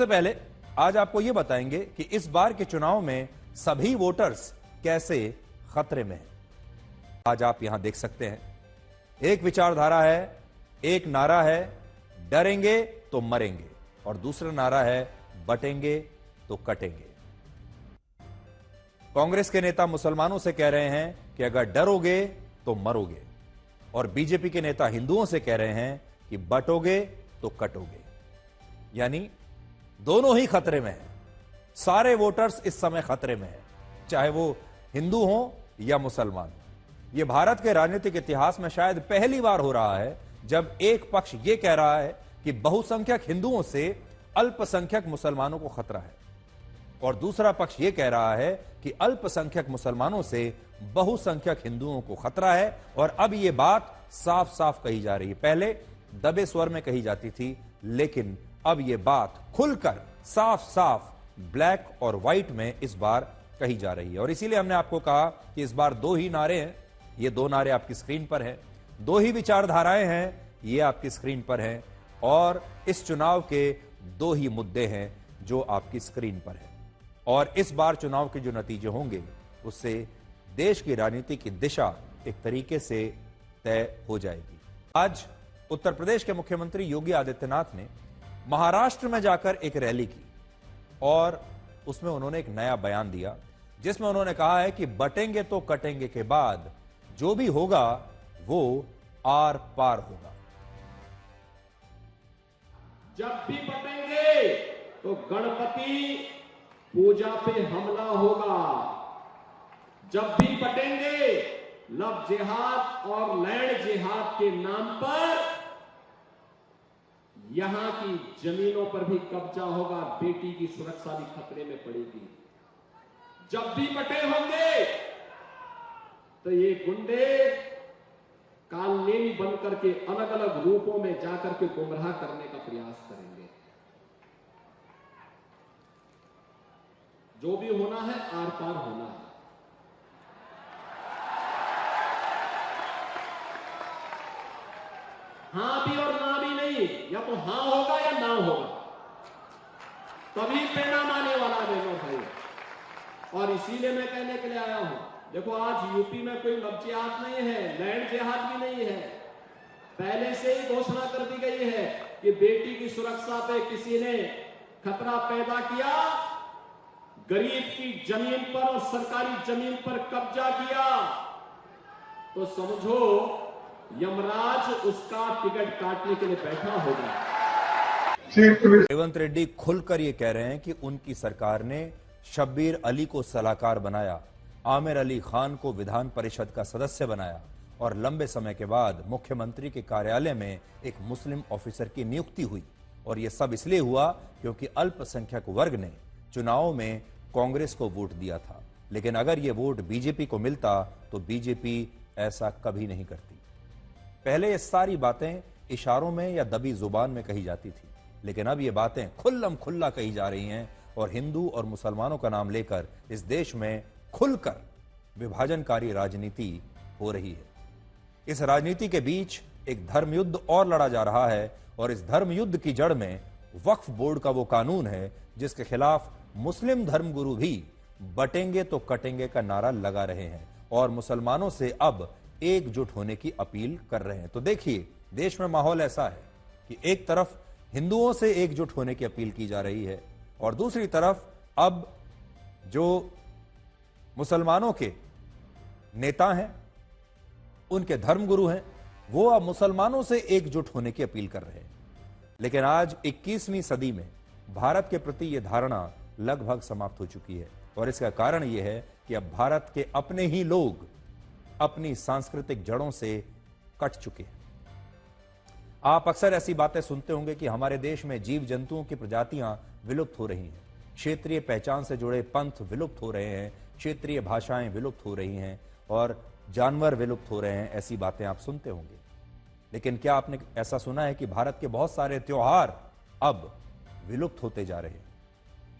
सबसे पहले आज आपको यह बताएंगे कि इस बार के चुनाव में सभी वोटर्स कैसे खतरे में हैं। आज आप यहां देख सकते हैं, एक विचारधारा है, एक नारा है, डरेंगे तो मरेंगे, और दूसरा नारा है, बटेंगे तो कटेंगे। कांग्रेस के नेता मुसलमानों से कह रहे हैं कि अगर डरोगे तो मरोगे, और बीजेपी के नेता हिंदुओं से कह रहे हैं कि बटोगे तो कटोगे। यानी दोनों ही खतरे में हैं। सारे वोटर्स इस समय खतरे में हैं, चाहे वो हिंदू हो या मुसलमान। यह भारत के राजनीतिक इतिहास में शायद पहली बार हो रहा है जब एक पक्ष यह कह रहा है कि बहुसंख्यक हिंदुओं से अल्पसंख्यक मुसलमानों को खतरा है, और दूसरा पक्ष यह कह रहा है कि अल्पसंख्यक मुसलमानों से बहुसंख्यक हिंदुओं को खतरा है। और अब यह बात साफ साफ कही जा रही है। पहले दबे स्वर में कही जाती थी, लेकिन अब यह बात खुलकर साफ साफ ब्लैक और व्हाइट में इस बार कही जा रही है। और इसीलिए हमने आपको कहा कि इस बार दो ही नारे हैं। ये दो नारे आपकी स्क्रीन पर हैं, दो ही विचारधाराएं हैं, ये आपकी स्क्रीन पर हैं, और इस चुनाव के दो ही मुद्दे हैं जो आपकी स्क्रीन पर है। और इस बार चुनाव के जो नतीजे होंगे उससे देश की राजनीति की दिशा एक तरीके से तय हो जाएगी। आज उत्तर प्रदेश के मुख्यमंत्री योगी आदित्यनाथ ने महाराष्ट्र में जाकर एक रैली की, और उसमें उन्होंने एक नया बयान दिया जिसमें उन्होंने कहा है कि बटेंगे तो कटेंगे के बाद जो भी होगा वो आर पार होगा। जब भी बटेंगे तो गणपति पूजा पे हमला होगा। जब भी बटेंगे लव जिहाद और लैंड जिहाद के नाम पर यहां की जमीनों पर भी कब्जा होगा। बेटी की सुरक्षा भी खतरे में पड़ेगी। जब भी बटे होंगे तो ये गुंडे कालनेमी बन करके अलग अलग रूपों में जाकर के गुमराह करने का प्रयास करेंगे। जो भी होना है आर पार होना है। हां भी और ना भी नहीं, या तो हां होगा या ना होगा, तभी परिणाम आने वाला है भाई। और इसीलिए मैं कहने के लिए आया हूं, देखो आज यूपी में कोई लव जिहाद नहीं है, लैंड जिहाद भी नहीं है। पहले से ही घोषणा कर दी गई है कि बेटी की सुरक्षा पे किसी ने खतरा पैदा किया, गरीब की जमीन पर और सरकारी जमीन पर कब्जा किया, तो समझो यमराज उसका टिकट काटने के लिए बैठा होगा। रेवंत रेड्डी खुलकर ये कह रहे हैं कि उनकी सरकार ने शब्बीर अली को सलाहकार बनाया, आमिर अली खान को विधान परिषद का सदस्य बनाया, और लंबे समय के बाद मुख्यमंत्री के कार्यालय में एक मुस्लिम ऑफिसर की नियुक्ति हुई। और यह सब इसलिए हुआ क्योंकि अल्पसंख्यक वर्ग ने चुनाव में कांग्रेस को वोट दिया था। लेकिन अगर यह वोट बीजेपी को मिलता तो बीजेपी ऐसा कभी नहीं करती। पहले ये सारी बातें इशारों में या दबी जुबान में कही जाती थी, लेकिन अब ये बातें खुल्लम खुल्ला कही जा रही हैं, और हिंदू और मुसलमानों का नाम लेकर इस देश में खुलकर विभाजनकारी राजनीति हो रही है। इस राजनीति के बीच एक धर्म युद्ध और लड़ा जा रहा है, और इस धर्म युद्ध की जड़ में वक्फ बोर्ड का वो कानून है जिसके खिलाफ मुस्लिम धर्मगुरु भी बटेंगे तो कटेंगे का नारा लगा रहे हैं, और मुसलमानों से अब एकजुट होने की अपील कर रहे हैं। तो देखिए, देश में माहौल ऐसा है कि एक तरफ हिंदुओं से एकजुट होने की अपील की जा रही है, और दूसरी तरफ अब जो मुसलमानों के नेता हैं, उनके धर्मगुरु हैं, वो अब मुसलमानों से एकजुट होने की अपील कर रहे हैं। लेकिन आज 21वीं सदी में भारत के प्रति यह धारणा लगभग समाप्त हो चुकी है, और इसका कारण यह है कि अब भारत के अपने ही लोग अपनी सांस्कृतिक जड़ों से कट चुके हैं। आप अक्सर ऐसी बातें सुनते होंगे कि हमारे देश में जीव जंतुओं की प्रजातियां विलुप्त हो रही हैं, क्षेत्रीय पहचान से जुड़े पंथ विलुप्त हो रहे हैं, क्षेत्रीय भाषाएं विलुप्त हो रही हैं, और जानवर विलुप्त हो रहे हैं। ऐसी बातें आप सुनते होंगे। लेकिन क्या आपने ऐसा सुना है कि भारत के बहुत सारे त्योहार अब विलुप्त होते जा रहे हैं?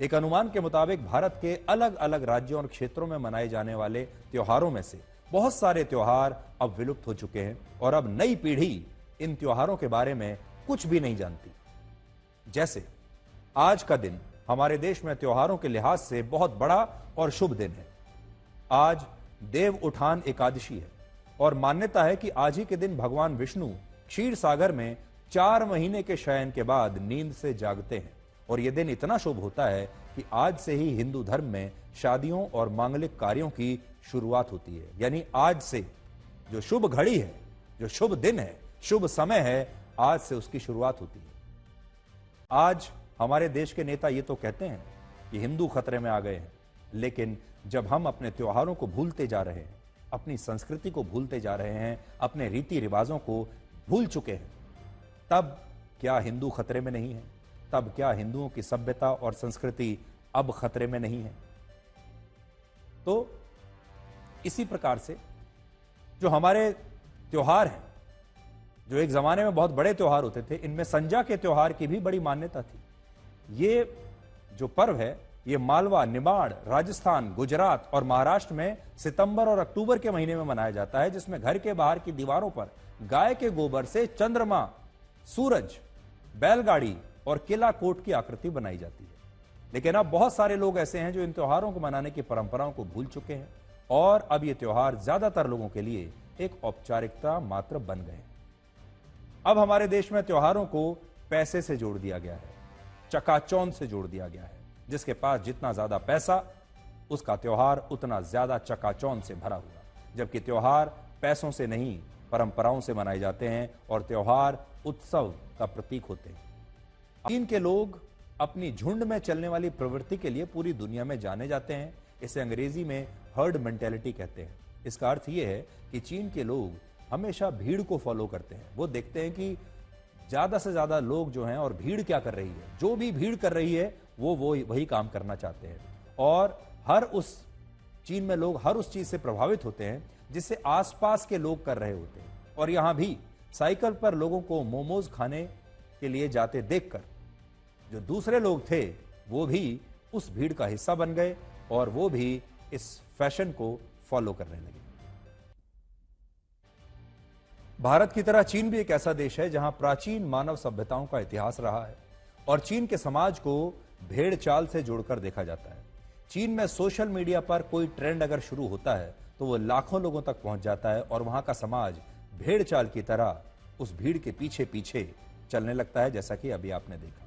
एक अनुमान के मुताबिक भारत के अलग अलग राज्यों और क्षेत्रों में मनाए जाने वाले त्योहारों में से बहुत सारे त्योहार अब विलुप्त हो चुके हैं, और अब नई पीढ़ी इन त्योहारों के बारे में कुछ भी नहीं जानती। जैसे आज का दिन हमारे देश में त्योहारों के लिहाज से बहुत बड़ा और शुभ दिन है। आज देव उठान एकादशी है और मान्यता है कि आज ही के दिन भगवान विष्णु क्षीर सागर में 4 महीने के शयन के बाद नींद से जागते हैं और यह दिन इतना शुभ होता है कि आज से ही हिंदू धर्म में शादियों और मांगलिक कार्यों की शुरुआत होती है। यानी आज से जो शुभ घड़ी है, जो शुभ दिन है, शुभ समय है, आज से उसकी शुरुआत होती है। आज हमारे देश के नेता ये तो कहते हैं कि हिंदू खतरे में आ गए हैं, लेकिन जब हम अपने त्योहारों को भूलते जा रहे हैं, अपनी संस्कृति को भूलते जा रहे हैं, अपने रीति रिवाजों को भूल चुके हैं, तब क्या हिंदू खतरे में नहीं है? तब क्या हिंदुओं की सभ्यता और संस्कृति अब खतरे में नहीं है? तो इसी प्रकार से जो हमारे त्योहार हैं, जो एक जमाने में बहुत बड़े त्योहार होते थे, इनमें संजा के त्योहार की भी बड़ी मान्यता थी। ये जो पर्व है, ये मालवा, निमाड़, राजस्थान, गुजरात और महाराष्ट्र में सितंबर और अक्टूबर के महीने में मनाया जाता है, जिसमें घर के बाहर की दीवारों पर गाय के गोबर से चंद्रमा, सूरज, बैलगाड़ी और किला कोट की आकृति बनाई जाती है। लेकिन अब बहुत सारे लोग ऐसे हैं जो इन त्योहारों को मनाने की परंपराओं को भूल चुके हैं और अब ये त्योहार ज्यादातर लोगों के लिए एक औपचारिकता मात्र बन गए हैं। अब हमारे देश में त्योहारों को पैसे से जोड़ दिया गया है, चकाचौंध से जोड़ दिया गया है। जिसके पास जितना ज्यादा पैसा, उसका त्योहार उतना ज्यादा चकाचौंध से भरा हुआ। जबकि त्योहार पैसों से नहीं, परंपराओं से मनाए जाते हैं और त्योहार उत्सव का प्रतीक होते हैं। चीन के लोग अपनी झुंड में चलने वाली प्रवृत्ति के लिए पूरी दुनिया में जाने जाते हैं। इसे अंग्रेजी में हर्ड मेंटेलिटी कहते हैं। इसका अर्थ यह है कि चीन के लोग हमेशा भीड़ को फॉलो करते हैं। वो देखते हैं कि ज्यादा से ज्यादा लोग जो हैं और भीड़ क्या कर रही है, जो भी भीड़ कर रही है वो वही काम करना चाहते हैं। और चीन में लोग हर उस चीज से प्रभावित होते हैं जिससे आसपास के लोग कर रहे होते हैं। और यहां भी साइकिल पर लोगों को मोमोज खाने के लिए जाते देखकर जो दूसरे लोग थे वो भी उस भीड़ का हिस्सा बन गए और वो भी इस फैशन को फॉलो करने लगे। भारत की तरह चीन भी एक ऐसा देश है जहां प्राचीन मानव सभ्यताओं का इतिहास रहा है और चीन के समाज को भेड़ चाल से जोड़कर देखा जाता है। चीन में सोशल मीडिया पर कोई ट्रेंड अगर शुरू होता है तो वो लाखों लोगों तक पहुंच जाता है और वहां का समाज भेड़ चाल की तरह उस भीड़ के पीछे पीछे चलने लगता है, जैसा कि अभी आपने देखा।